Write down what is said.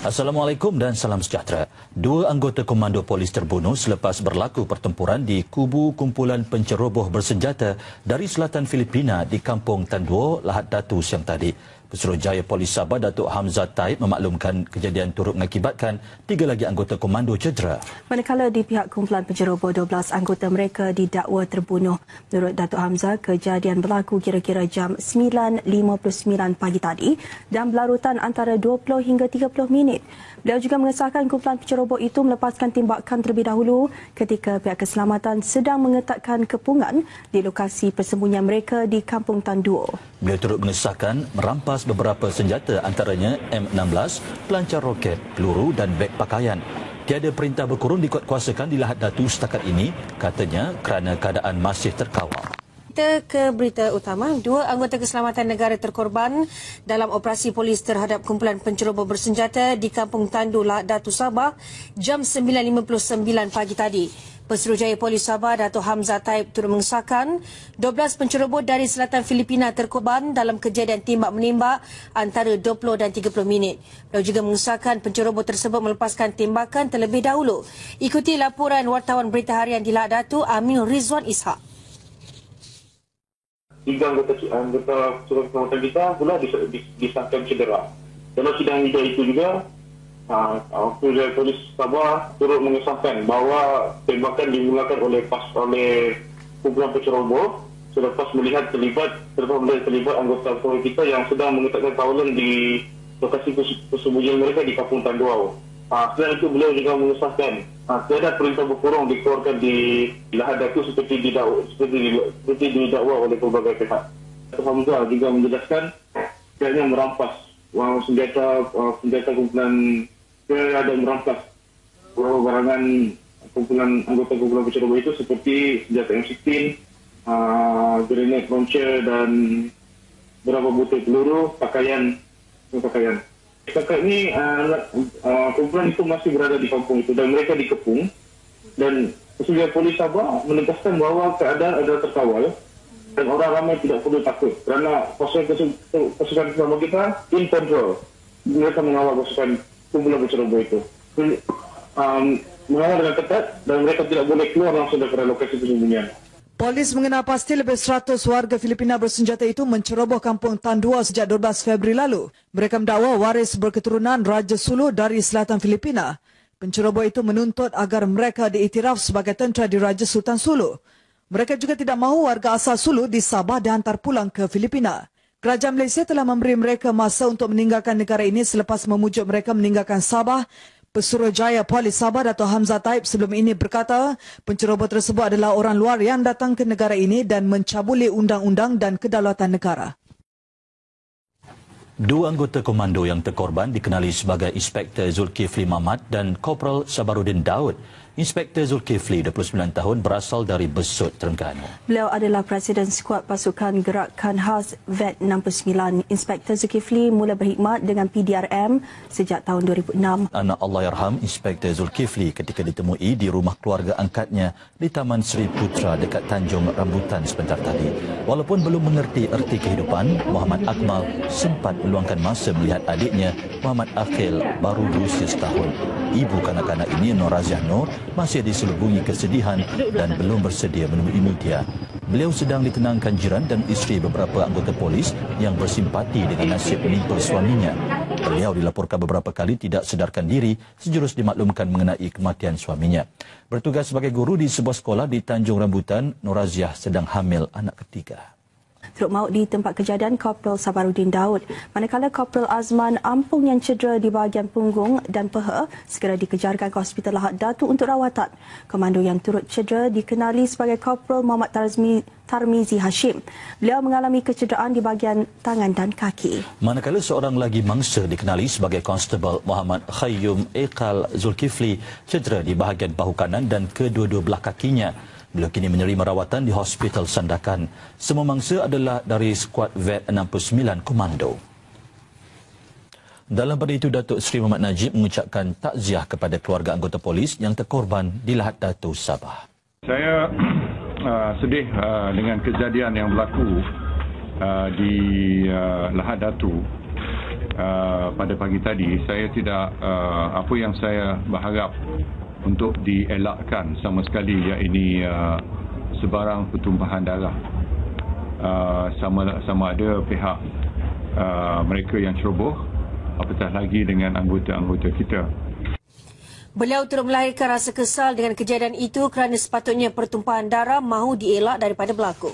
Assalamualaikum dan salam sejahtera. Dua anggota komando polis terbunuh selepas berlaku pertempuran di kubu kumpulan penceroboh bersenjata dari selatan Filipina di Kampung Tanduo, Lahad Datu siang tadi. Pesuruhjaya Polis Sabah Datuk Hamzah Taib memaklumkan kejadian turut mengakibatkan 3 lagi anggota komando cedera. Manakala di pihak kumpulan penceroboh 12 anggota mereka didakwa terbunuh. Menurut Datuk Hamzah, kejadian berlaku kira-kira jam 9.59 pagi tadi dan berlarutan antara 20 hingga 30 minit. Beliau juga mengesahkan kumpulan penceroboh itu melepaskan tembakan terlebih dahulu ketika pihak keselamatan sedang mengetatkan kepungan di lokasi persembunyian mereka di Kampung Tanduo. Beliau turut mengesahkan merampas beberapa senjata antaranya M16, pelancar roket, peluru dan beg pakaian. Tiada perintah berkurun dikuatkuasakan di Lahad Datu setakat ini, katanya kerana keadaan masih terkawal. Kita ke berita utama. 2 anggota keselamatan negara terkorban dalam operasi polis terhadap kumpulan penceroboh bersenjata di Kampung Tandu, Lahad Datu, Sabah jam 9.59 pagi tadi. Pesuruhjaya Polis Sabah Datuk Hamzah Taib turut mengesahkan 12 penceroboh dari selatan Filipina terkorban dalam kejadian tembak-menembak antara 20 dan 30 minit. Beliau juga mengesahkan penceroboh tersebut melepaskan tembakan terlebih dahulu. Ikuti laporan wartawan berita harian di Lahad Datu, Amir Rizwan Ishak. 3 anggota keselamatan kita pula disahkan cedera. Dalam sidang itu juga, Pesuruhjaya Polis Sabah turut mengesahkan bahawa tembakan dimulakan oleh kumpulan penceroboh selepas melihat terlibat anggota polis kita yang sedang mengetatkan kawalan di lokasi persembunyian mereka di Kampung Tanduo. Selain itu, beliau juga mengesahkan tiada perintah berkurung dikeluarkan di Lahad Datu seperti didakwa oleh pelbagai pihak. Datuk Hamzah juga menjelaskan pihaknya merampas senjata kumpulan, ada merampas beberapa barangan anggota kumpulan penceroboh itu seperti senjata M16, grenade launcher dan beberapa butir peluru, pakaian. Setakat ini kumpulan itu masih berada di kampung itu dan mereka dikepung, dan Pesuruhjaya Polis Sabah menegaskan bahawa keadaan adalah terkawal dan orang ramai tidak perlu takut kerana pasukan bersama kita in control. Mereka mengawal pasukan kumpulan penceroboh itu mengawal dengan ketat dan mereka tidak boleh keluar langsung daripada lokasi persembunyian. Polis mengenal pasti lebih 100 warga Filipina bersenjata itu menceroboh Kampung Tanduo sejak 12 Februari lalu. Mereka mendakwa waris berketurunan Raja Sulu dari selatan Filipina. Penceroboh itu menuntut agar mereka diiktiraf sebagai tentera di Raja Sultan Sulu. Mereka juga tidak mahu warga asal Sulu di Sabah dihantar pulang ke Filipina. Kerajaan Malaysia telah memberi mereka masa untuk meninggalkan negara ini selepas memujuk mereka meninggalkan Sabah. Pesuruhjaya Polis Sabah Datuk Hamzah Taib sebelum ini berkata penceroboh tersebut adalah orang luar yang datang ke negara ini dan mencabuli undang-undang dan kedaulatan negara. 2 anggota komando yang terkorban dikenali sebagai Inspektor Zulkifli Mamat dan Korporal Sabarudin Daud. Inspektor Zulkifli, 29 tahun, berasal dari Besut, Terengganu. Beliau adalah Presiden Skuad Pasukan Gerakan Khas VET 69. Inspektor Zulkifli mula berkhidmat dengan PDRM sejak tahun 2006. Anak Allahyarham Inspektor Zulkifli ketika ditemui di rumah keluarga angkatnya di Taman Sri Putra dekat Tanjung Rambutan sebentar tadi. Walaupun belum mengerti erti kehidupan, Muhammad Akmal sempat meluangkan masa melihat adiknya Muhammad Akhil baru berusia setahun. Ibu kanak-kanak ini, Noraziah Nur, masih diselubungi kesedihan dan belum bersedia menemui media. Beliau sedang ditenangkan jiran dan isteri beberapa anggota polis yang bersimpati dengan nasib menimpa suaminya. Beliau dilaporkan beberapa kali tidak sedarkan diri sejurus dimaklumkan mengenai kematian suaminya. Bertugas sebagai guru di sebuah sekolah di Tanjung Rambutan, Noraziah sedang hamil anak ketiga. Turut maut di tempat kejadian Korporal Sabarudin Daud, manakala Korporal Azman Ampung yang cedera di bahagian punggung dan peha segera dikejarkan ke Hospital Lahad Datu untuk rawatan. Komando yang turut cedera dikenali sebagai Korporal Muhammad Tarmizi Hashim. Beliau mengalami kecederaan di bahagian tangan dan kaki. Manakala seorang lagi mangsa dikenali sebagai Konstebel Muhammad Khayyum Iqal Zulkifli cedera di bahagian bahu kanan dan kedua-dua belah kakinya. Beliau kini menerima rawatan di Hospital Sandakan. Semua mangsa adalah dari Skuad VET 69 Komando. Dalam pada itu, Datuk Seri Muhammad Najib mengucapkan takziah kepada keluarga anggota polis yang terkorban di Lahad Datu, Sabah. Saya sedih dengan kejadian yang berlaku di Lahad Datu pada pagi tadi, saya tidak apa yang saya berharap untuk dielakkan sama sekali, iaitu sebarang pertumpahan darah. Sama ada pihak mereka yang ceroboh, apatah lagi dengan anggota-anggota kita. Beliau turut melahirkan rasa kesal dengan kejadian itu kerana sepatutnya pertumpahan darah mahu dielak daripada berlaku.